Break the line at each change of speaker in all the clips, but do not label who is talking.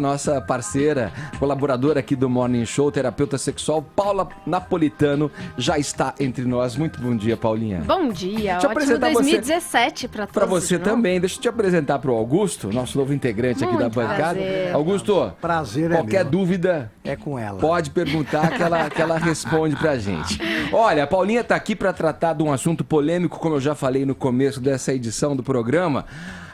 Nossa parceira, colaboradora aqui do Morning Show, terapeuta sexual, Paula Napolitano, já está entre nós. Muito bom dia, Paulinha.
Bom dia,
Deixa eu
ótimo 2017 para todos.
Para você também. Deixa eu te apresentar para o Augusto, nosso novo integrante aqui da bancada.
Prazer.
Augusto,
prazer
qualquer
meu.
dúvida
É com ela.
Pode perguntar que ela responde pra gente. Olha, a Paulinha tá aqui para tratar de um assunto polêmico, como eu já falei no começo dessa edição do programa.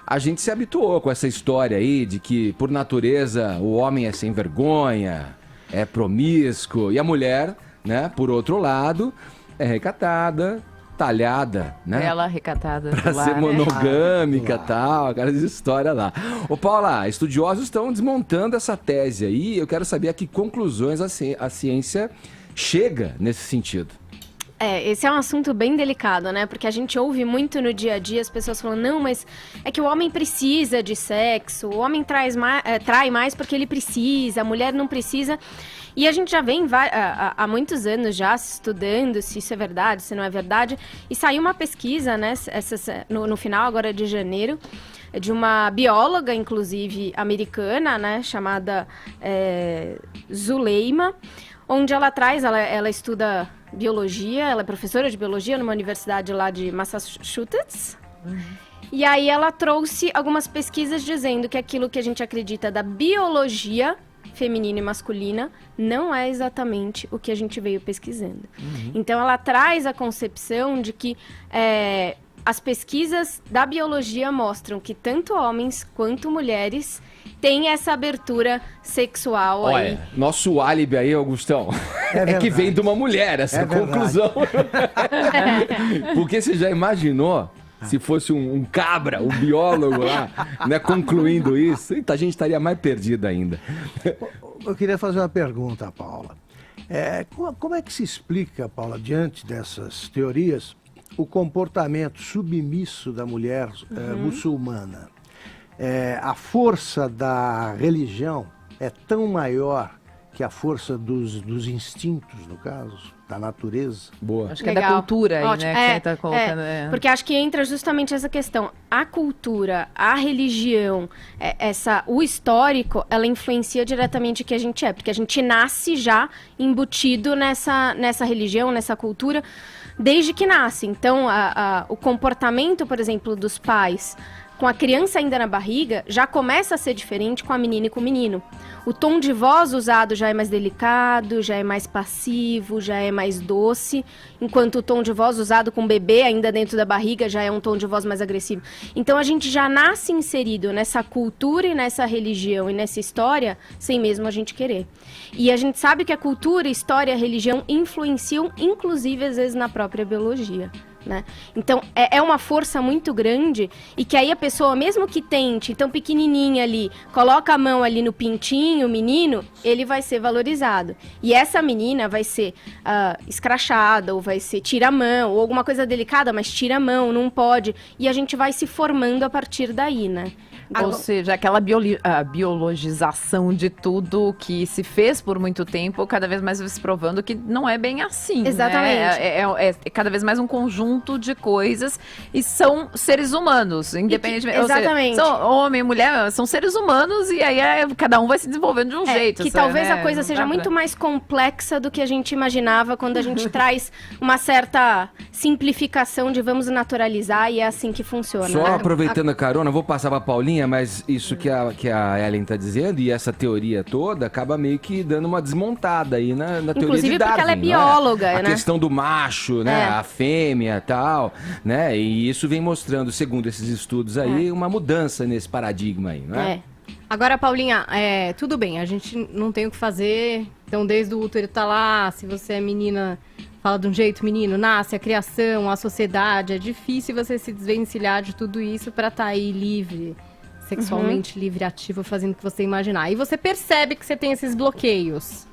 A gente se habituou com essa história aí de que, por natureza, o homem é sem vergonha, é promíscuo, e a mulher, né, por outro lado, é recatada, talhada, né?
Ela recatada
pra
do lar,
ser monogâmica,
né?
tal, aquelas histórias lá. Ô Paula, estudiosos estão desmontando essa tese aí, eu quero saber a que conclusões a ciência chega nesse sentido.
Esse é um assunto bem delicado, né? Porque a gente ouve muito no dia a dia as pessoas falando, não, mas é que o homem precisa de sexo, o homem trai mais porque ele precisa, a mulher não precisa. E a gente já vem há muitos anos já estudando se isso é verdade, se não é verdade. E saiu uma pesquisa, né, no final agora de janeiro, de uma bióloga, inclusive, americana, né, chamada Zuleima, onde ela estuda biologia, ela é professora de biologia numa universidade lá de Massachusetts. E aí ela trouxe algumas pesquisas dizendo que aquilo que a gente acredita da biologia feminina e masculina não é exatamente o que a gente veio pesquisando. Então ela traz a concepção de que as pesquisas da biologia mostram que tanto homens quanto mulheres têm essa abertura sexual.
Olha,
aí.
Nosso álibi aí, Augustão, é que vem de uma mulher essa conclusão. Porque você já imaginou se fosse um cabra, um biólogo lá, né, concluindo isso? Eita, a gente estaria mais perdido ainda.
Eu queria fazer uma pergunta, Paula. Como é que se explica, Paula, diante dessas teorias, o comportamento submisso da mulher muçulmana? A força da religião é tão maior que a força dos instintos, no caso, da natureza?
Boa.
Acho que é da cultura aí,
Ótimo.
né? Que você tá colocando,
Porque acho que entra justamente essa questão. A cultura, a religião, o histórico, ela influencia diretamente o que a gente é. Porque a gente nasce já embutido nessa religião, nessa cultura, desde que nasce. Então, o comportamento, por exemplo, dos pais com a criança ainda na barriga, já começa a ser diferente com a menina e com o menino. O tom de voz usado já é mais delicado, já é mais passivo, já é mais doce, enquanto o tom de voz usado com o bebê ainda dentro da barriga já é um tom de voz mais agressivo. Então a gente já nasce inserido nessa cultura e nessa religião e nessa história sem mesmo a gente querer. E a gente sabe que a cultura, história e a religião influenciam, inclusive às vezes na própria biologia. Né? Então, é uma força muito grande e que aí a pessoa, mesmo que tente, tão pequenininha ali, coloca a mão ali no pintinho, o menino, ele vai ser valorizado. E essa menina vai ser escrachada, ou vai ser tira a mão, ou alguma coisa delicada, mas tira a mão, não pode. E a gente vai se formando a partir daí, né?
Ou seja, aquela biologização de tudo que se fez por muito tempo, cada vez mais se provando que não é bem assim.
Exatamente.
Né? É cada vez mais um conjunto de coisas e são seres humanos, independentemente.
Exatamente.
Ou seja, são homem, mulher, são seres humanos e aí cada um vai se desenvolvendo de um jeito.
Que
sabe,
talvez
né?
a coisa seja muito mais complexa do que a gente imaginava quando a gente traz uma certa simplificação de vamos naturalizar e é assim que funciona.
Só
né?
aproveitando a carona, vou passar pra Paulinha, mas isso que a Ellen tá dizendo e essa teoria toda acaba meio que dando uma desmontada aí na teoria de Darwin.
Inclusive porque ela é bióloga,
né?
né?
A questão do macho, né? A fêmea e tal, né? E isso vem mostrando, segundo esses estudos aí, uma mudança nesse paradigma aí, não é?
Agora, Paulinha, tudo bem, a gente não tem o que fazer, então desde o útero tá lá, se você é menina, fala de um jeito, menino, nasce, a criação, a sociedade, é difícil você se desvencilhar de tudo isso pra estar aí livre, sexualmente livre, ativo, fazendo o que você imaginar. E você percebe que você tem esses bloqueios.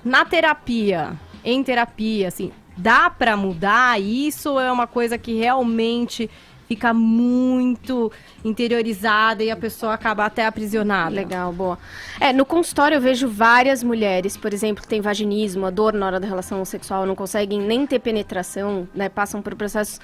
Na terapia, em terapia, assim, dá pra mudar isso ou é uma coisa que realmente fica muito interiorizada e a pessoa acaba até aprisionada?
Legal, boa. No consultório eu vejo várias mulheres, por exemplo, que têm vaginismo, a dor na hora da relação sexual, não conseguem nem ter penetração, né, passam por processos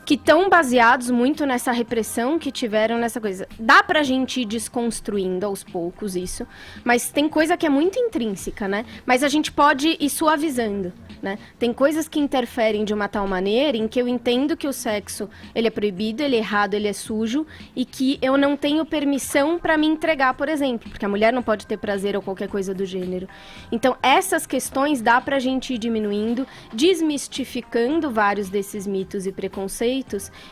que estão baseados muito nessa repressão que tiveram nessa coisa. Dá pra gente ir desconstruindo aos poucos isso, mas tem coisa que é muito intrínseca, né? Mas a gente pode ir suavizando, né? Tem coisas que interferem de uma tal maneira em que eu entendo que o sexo, ele é proibido, ele é errado, ele é sujo, e que eu não tenho permissão pra me entregar, por exemplo, porque a mulher não pode ter prazer ou qualquer coisa do gênero. Então, essas questões dá pra gente ir diminuindo, desmistificando vários desses mitos e preconceitos,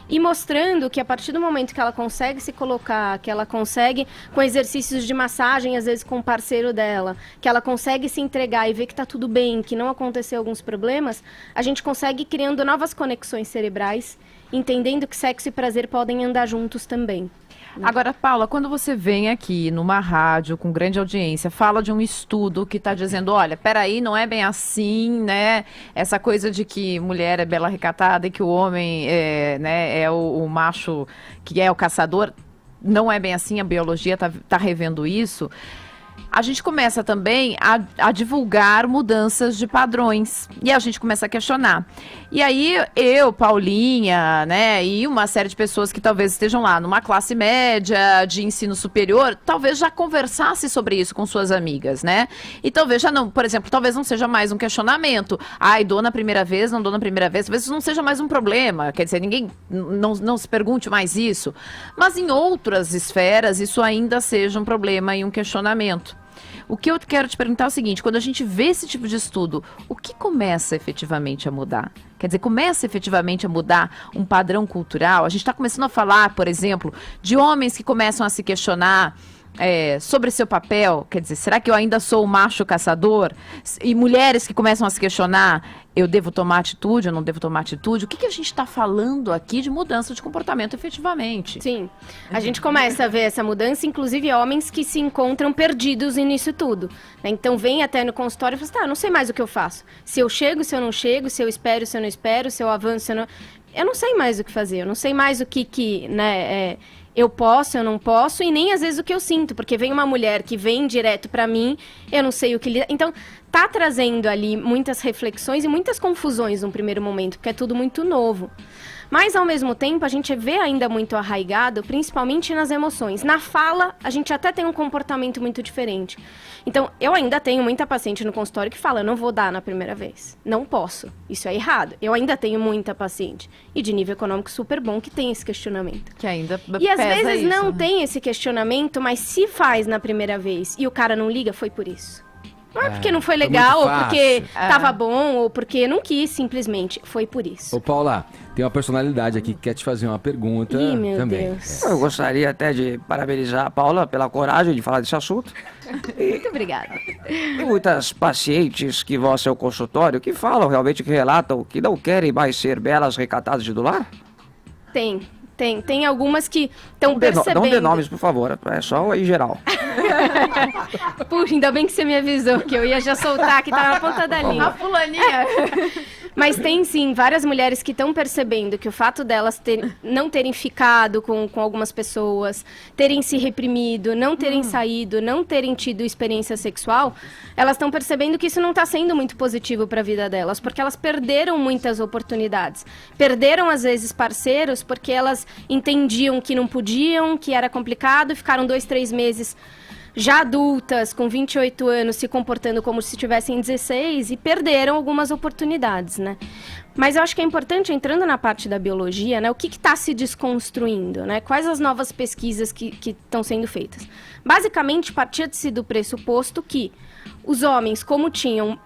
e mostrando que a partir do momento que ela consegue se colocar, que ela consegue, com exercícios de massagem, às vezes com o parceiro dela, que ela consegue se entregar e ver que tá tudo bem, que não aconteceu alguns problemas, a gente consegue ir criando novas conexões cerebrais, entendendo que sexo e prazer podem andar juntos também.
Agora, Paula, quando você vem aqui numa rádio com grande audiência, fala de um estudo que está dizendo, olha, peraí, não é bem assim, né? Essa coisa de que mulher é bela recatada e que o homem é o macho que é o caçador, não é bem assim, a biologia tá revendo isso. A gente começa também a divulgar mudanças de padrões. E a gente começa a questionar. E aí, eu, Paulinha, né, e uma série de pessoas que talvez estejam lá numa classe média, de ensino superior, talvez já conversasse sobre isso com suas amigas, né? E talvez já não, por exemplo, talvez não seja mais um questionamento. Ai, dou na primeira vez, não dou na primeira vez. Talvez isso não seja mais um problema. Quer dizer, ninguém não se pergunte mais isso. Mas em outras esferas, isso ainda seja um problema e um questionamento. O que eu quero te perguntar é o seguinte, quando a gente vê esse tipo de estudo, o que começa efetivamente a mudar? Quer dizer, começa efetivamente a mudar um padrão cultural? A gente está começando a falar, por exemplo, de homens que começam a se questionar sobre seu papel, quer dizer, será que eu ainda sou o macho caçador? E mulheres que começam a se questionar, eu devo tomar atitude, eu não devo tomar atitude? O que a gente está falando aqui de mudança de comportamento efetivamente?
Sim, a gente começa a ver essa mudança, inclusive homens que se encontram perdidos nisso tudo, né? Então vem até no consultório e fala, não sei mais o que eu faço. Se eu chego, se eu não chego, se eu espero, se eu não espero, se eu avanço, se eu não... Eu não sei mais o que fazer, eu não sei mais o que né, eu posso, eu não posso, e nem às vezes o que eu sinto, porque vem uma mulher que vem direto pra mim, eu não sei o que... Então, tá trazendo ali muitas reflexões e muitas confusões num primeiro momento, porque é tudo muito novo. Mas, ao mesmo tempo, a gente vê ainda muito arraigado, principalmente nas emoções. Na fala, a gente até tem um comportamento muito diferente. Então, eu ainda tenho muita paciente no consultório que fala, eu não vou dar na primeira vez. Não posso. Isso é errado. Eu ainda tenho muita paciente. E de nível econômico super bom que tem esse questionamento.
Que ainda
e às
pesa
vezes
isso,
não
né?
tem esse questionamento, mas se faz na primeira vez e o cara não liga, foi por isso. Não é porque não foi legal, ou porque tava bom, ou porque não quis, simplesmente. Foi por isso.
Ô, Paula, tem uma personalidade aqui que quer te fazer uma pergunta
Ih, meu
também.
Deus.
Eu gostaria até de parabenizar a Paula pela coragem de falar desse assunto.
Muito obrigada.
Tem muitas pacientes que vão ao seu consultório que falam realmente, que relatam que não querem mais ser belas recatadas de do lar?
Tem algumas que estão percebendo.
Não dê nomes, por favor, é só em geral.
Puxa, ainda bem que você me avisou, que eu ia já soltar, que tá na ponta da
A
língua.
fulaninha.
Mas tem sim várias mulheres que estão percebendo que o fato delas não terem ficado com algumas pessoas, terem se reprimido, não terem saído, não terem tido experiência sexual, elas estão percebendo que isso não está sendo muito positivo para a vida delas, porque elas perderam muitas oportunidades. Perderam, às vezes, parceiros porque elas entendiam que não podiam, que era complicado, ficaram 2, 3 meses já adultas, com 28 anos, se comportando como se tivessem 16 e perderam algumas oportunidades, né? Mas eu acho que é importante, entrando na parte da biologia, né? O que está se desconstruindo, né? Quais as novas pesquisas que estão sendo feitas? Basicamente, partia-se do pressuposto que os homens, como tinham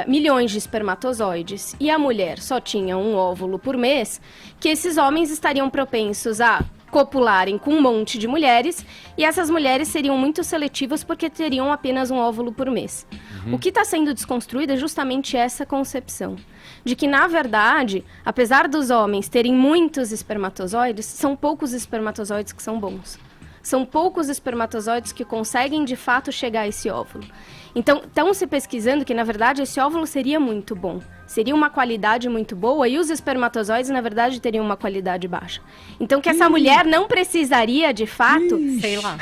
milhões de espermatozoides e a mulher só tinha um óvulo por mês, que esses homens estariam propensos a copularem com um monte de mulheres, e essas mulheres seriam muito seletivas porque teriam apenas um óvulo por mês. O que está sendo desconstruído é justamente essa concepção, de que, na verdade, apesar dos homens terem muitos espermatozoides, são poucos espermatozoides que são bons. São poucos espermatozoides que conseguem, de fato, chegar a esse óvulo. Então, estão se pesquisando que, na verdade, esse óvulo seria muito bom. Seria uma qualidade muito boa e os espermatozoides, na verdade, teriam uma qualidade baixa. Então, que essa mulher não precisaria, de fato,
Sei lá.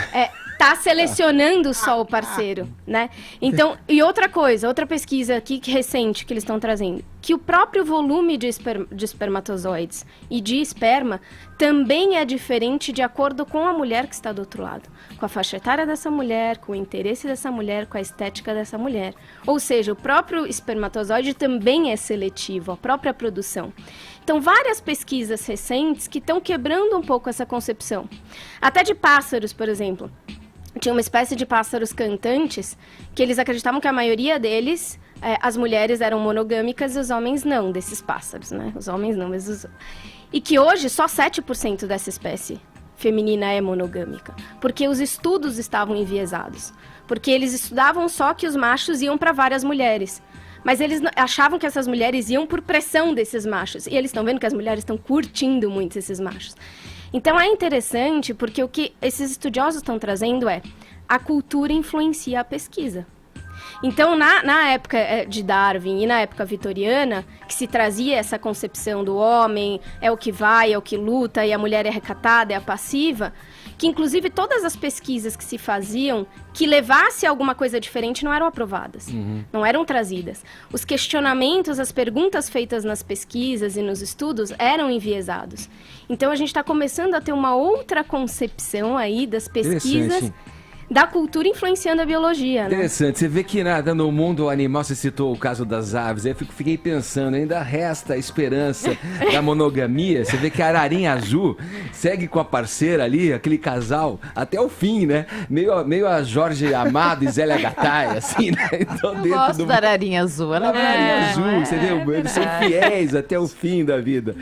tá selecionando só o parceiro, né? Então, e outra coisa, outra pesquisa aqui recente que eles estão trazendo. que o próprio volume de espermatozoides e de esperma também é diferente de acordo com a mulher que está do outro lado, com a faixa etária dessa mulher, com o interesse dessa mulher, com a estética dessa mulher. Ou seja, o próprio espermatozoide também é seletivo, a própria produção. Então, várias pesquisas recentes que estão quebrando um pouco essa concepção. Até de pássaros, por exemplo. Tinha uma espécie de pássaros cantantes que eles acreditavam que a maioria deles, as mulheres eram monogâmicas e os homens não, desses pássaros, né? Os homens não, mas os... E que hoje só 7% dessa espécie feminina é monogâmica, porque os estudos estavam enviesados. Porque eles estudavam só que os machos iam para várias mulheres. Mas eles achavam que essas mulheres iam por pressão desses machos. E eles estão vendo que as mulheres estão curtindo muito esses machos. Então é interessante porque o que esses estudiosos estão trazendo é a cultura influencia a pesquisa. Então, na época de Darwin e na época vitoriana, que se trazia essa concepção do homem, é o que vai, é o que luta, e a mulher é recatada, é a passiva, que inclusive todas as pesquisas que se faziam que levasse a alguma coisa diferente não eram aprovadas, não eram trazidas. Os questionamentos, as perguntas feitas nas pesquisas e nos estudos eram enviesados. Então a gente está começando a ter uma outra concepção aí das pesquisas da cultura influenciando a biologia, né?
Interessante. Você vê que no mundo animal, você citou o caso das aves, aí eu fiquei pensando, ainda resta a esperança da monogamia. Você vê que a ararinha azul segue com a parceira ali, aquele casal, até o fim, né? Meio a Jorge Amado e Zélia Gattai, assim, né? Então,
Eu gosto da ararinha azul. Ela
a ararinha azul, você vê, eles são fiéis até o fim da vida.